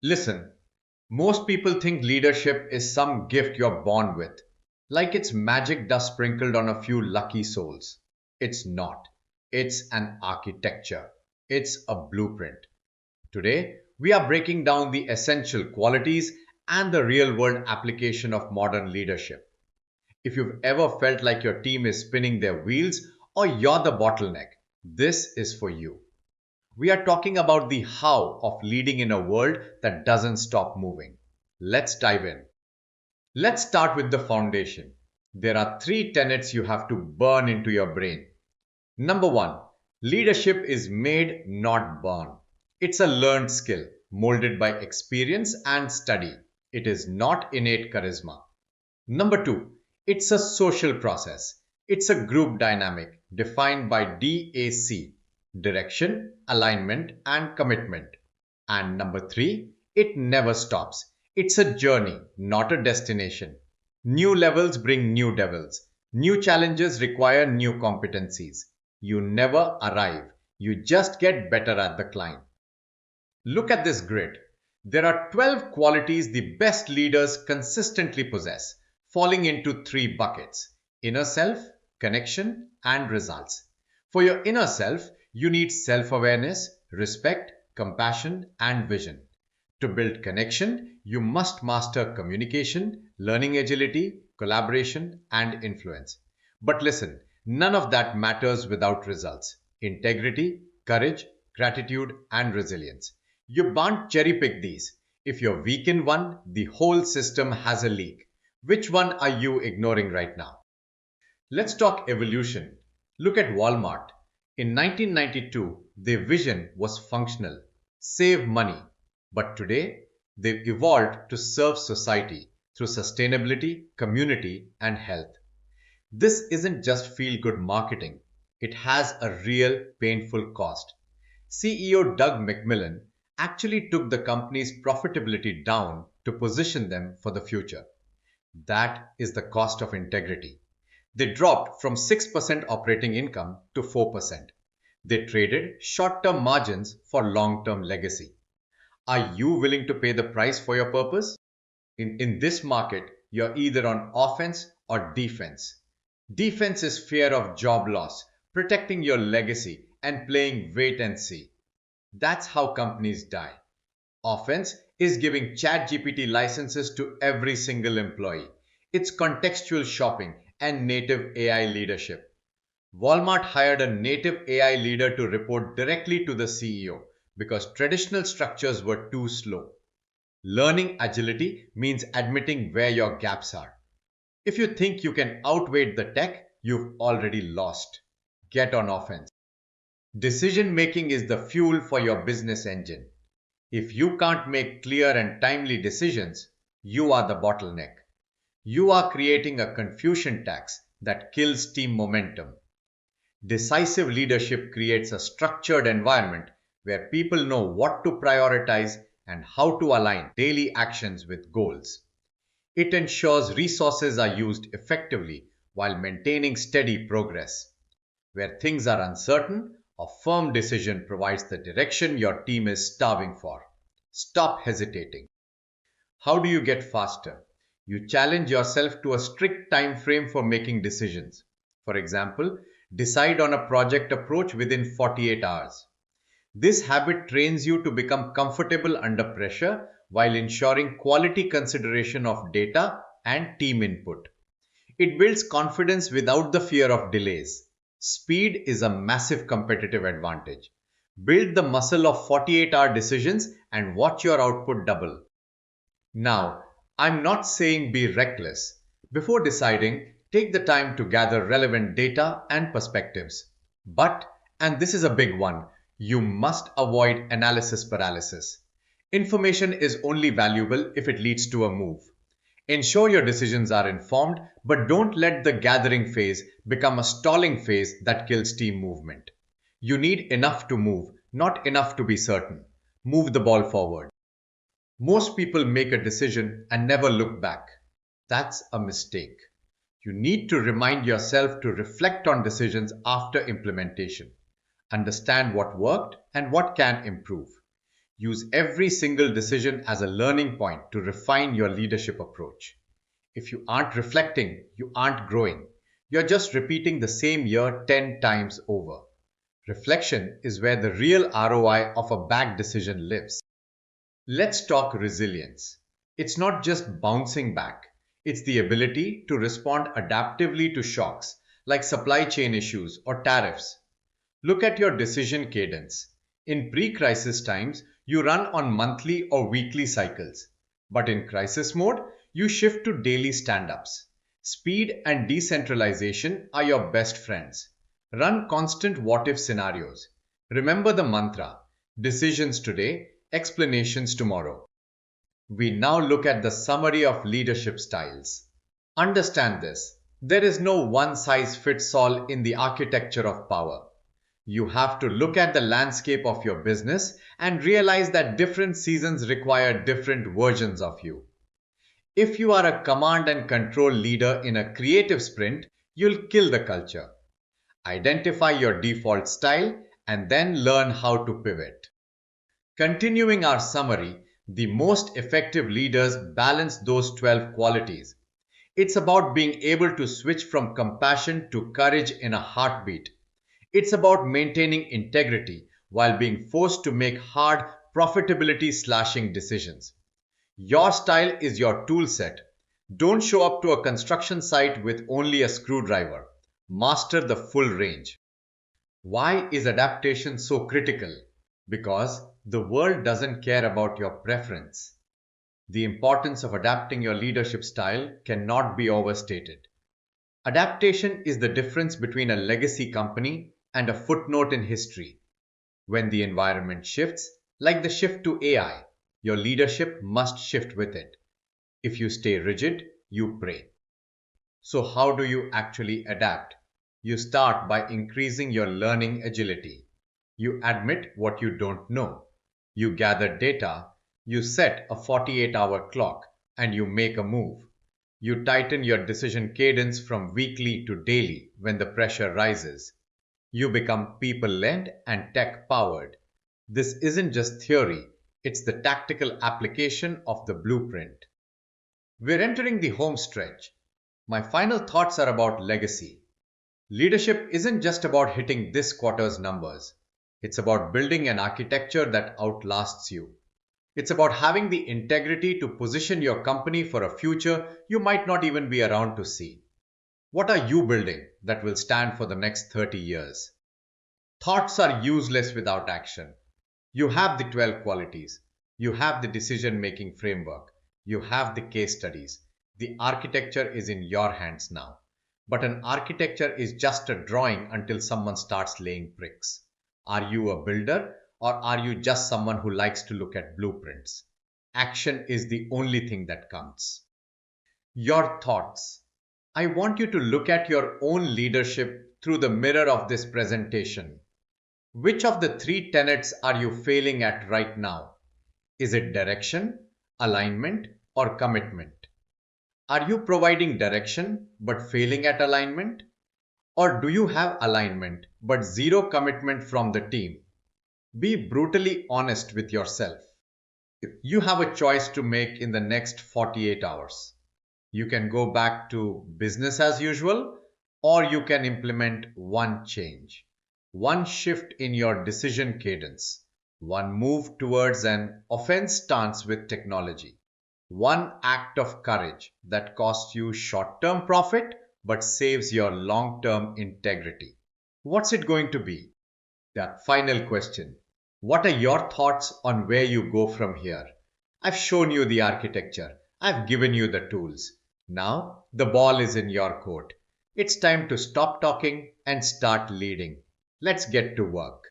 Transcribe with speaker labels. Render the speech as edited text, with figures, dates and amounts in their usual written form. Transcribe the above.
Speaker 1: Listen, most people think leadership is some gift you're born with, like it's magic dust sprinkled on a few lucky souls. It's not. It's an architecture, it's a blueprint. Today, we are breaking down the essential qualities and the real world application of modern leadership. If you've ever felt like your team is spinning their wheels or you're the bottleneck, this is for you. We are talking about the how of leading in a world that doesn't stop moving. Let's dive in. Let's start with the foundation. There are three tenets you have to burn into your brain. Number one, leadership is made, not born. It's a learned skill, molded by experience and study. It is not innate charisma. Number two, it's a social process. It's a group dynamic defined by DAC, direction, alignment, and commitment. And number three, it never stops. It's a journey, not a destination. New levels bring new devils. New challenges require new competencies. You never arrive. You just get better at the climb. Look at this grid. There are 12 qualities the best leaders consistently possess, falling into three buckets: inner self, connection, and results. For your inner self, you need self awareness, respect, compassion, and vision. To build connection, you must master communication, learning agility, collaboration, and influence. But listen, none of that matters without results: integrity, courage, gratitude, and resilience. You can't cherry pick these. If you're weak in one, the whole system has a leak. Which one are you ignoring right now? Let's talk evolution. Look at Walmart. In 1992, their vision was functional: save money. But today, they've evolved to serve society through sustainability, community, and health. This isn't just feel good marketing, it has a real painful cost. CEO Doug McMillon actually took the company's profitability down to position them for the future. That is the cost of integrity. They dropped from 6% operating income to 4%. They traded short term margins for long term legacy. Are you willing to pay the price for your purpose? In this market, you're either on offense or defense. Defense is fear of job loss, protecting your legacy, and playing wait and see. That's how companies die. Offense is giving ChatGPT licenses to every single employee. It's contextual shopping and native AI leadership. Walmart hired a native AI leader to report directly to the CEO because traditional structures were too slow. Learning agility means admitting where your gaps are. If you think you can outweigh the tech, you've already lost. Get on offense. Decision making is the fuel for your business engine. If you can't make clear and timely decisions, you are the bottleneck. You are creating a confusion tax that kills team momentum. Decisive leadership creates a structured environment where people know what to prioritize and how to align daily actions with goals. It ensures resources are used effectively while maintaining steady progress. Where things are uncertain, a firm decision provides the direction your team is starving for. Stop hesitating. How do you get faster? You challenge yourself to a strict time frame for making decisions. For example, decide on a project approach within 48 hours. This habit trains you to become comfortable under pressure while ensuring quality consideration of data and team input. It builds confidence without the fear of delays. Speed is a massive competitive advantage. Build the muscle of 48-hour decisions and watch your output double. Now, I'm not saying be reckless. Before deciding, take the time to gather relevant data and perspectives. But, and this is a big one, you must avoid analysis paralysis. Information is only valuable if it leads to a move. Ensure your decisions are informed, but don't let the gathering phase become a stalling phase that kills team movement. You need enough to move, not enough to be certain. Move the ball forward. Most people make a decision and never look back. That's a mistake. You need to remind yourself to reflect on decisions after implementation. Understand what worked and what can improve. Use every single decision as a learning point to refine your leadership approach. If you aren't reflecting, you aren't growing. You're just repeating the same year 10 times over. Reflection is where the real ROI of a bad decision lives. Let's talk resilience. It's not just bouncing back, it's the ability to respond adaptively to shocks like supply chain issues or tariffs. Look at your decision cadence. In pre crisis times, you run on monthly or weekly cycles. But in crisis mode, you shift to daily stand ups. Speed and decentralization are your best friends. Run constant what if scenarios. Remember the mantra decisions today, explanations tomorrow. We now look at the summary of leadership styles. Understand this there is no one size fits all in the architecture of power. You have to look at the landscape of your business and realize that different seasons require different versions of you. If you are a command and control leader in a creative sprint, you'll kill the culture. Identify your default style and then learn how to pivot. Continuing our summary, the most effective leaders balance those 12 qualities. It's about being able to switch from compassion to courage in a heartbeat. It's about maintaining integrity while being forced to make hard, profitability slashing decisions. Your style is your tool set. Don't show up to a construction site with only a screwdriver. Master the full range. Why is adaptation so critical? Because the world doesn't care about your preference. The importance of adapting your leadership style cannot be overstated. Adaptation is the difference between a legacy company and a footnote in history. When the environment shifts, like the shift to AI, your leadership must shift with it. If you stay rigid, you pray. So, how do you actually adapt? You start by increasing your learning agility. You admit what you don't know. You gather data. You set a 48-hour clock and you make a move. You tighten your decision cadence from weekly to daily when the pressure rises. You become people led and tech powered. This isn't just theory, it's the tactical application of the blueprint. We're entering the home stretch. My final thoughts are about legacy. Leadership isn't just about hitting this quarter's numbers. It's about building an architecture that outlasts you. It's about having the integrity to position your company for a future you might not even be around to see. What are you building that will stand for the next 30 years? Thoughts are useless without action. You have the 12 qualities. You have the decision making framework. You have the case studies. The architecture is in your hands now. But an architecture is just a drawing until someone starts laying bricks. Are you a builder or are you just someone who likes to look at blueprints? Action is the only thing that counts. Your thoughts. I want you to look at your own leadership through the mirror of this presentation. Which of the three tenets are you failing at right now? Is it direction, alignment, or commitment? Are you providing direction but failing at alignment? Or do you have alignment but zero commitment from the team? Be brutally honest with yourself. You have a choice to make in the next 48 hours. You can go back to business as usual, or you can implement one change, one shift in your decision cadence, one move towards an offense stance with technology, one act of courage that costs you short-term profit but saves your long-term integrity. What's it going to be? That final question. What are your thoughts on where you go from here? I've shown you the architecture. I've given you the tools. Now the ball is in your court. It's time to stop talking and start leading. Let's get to work.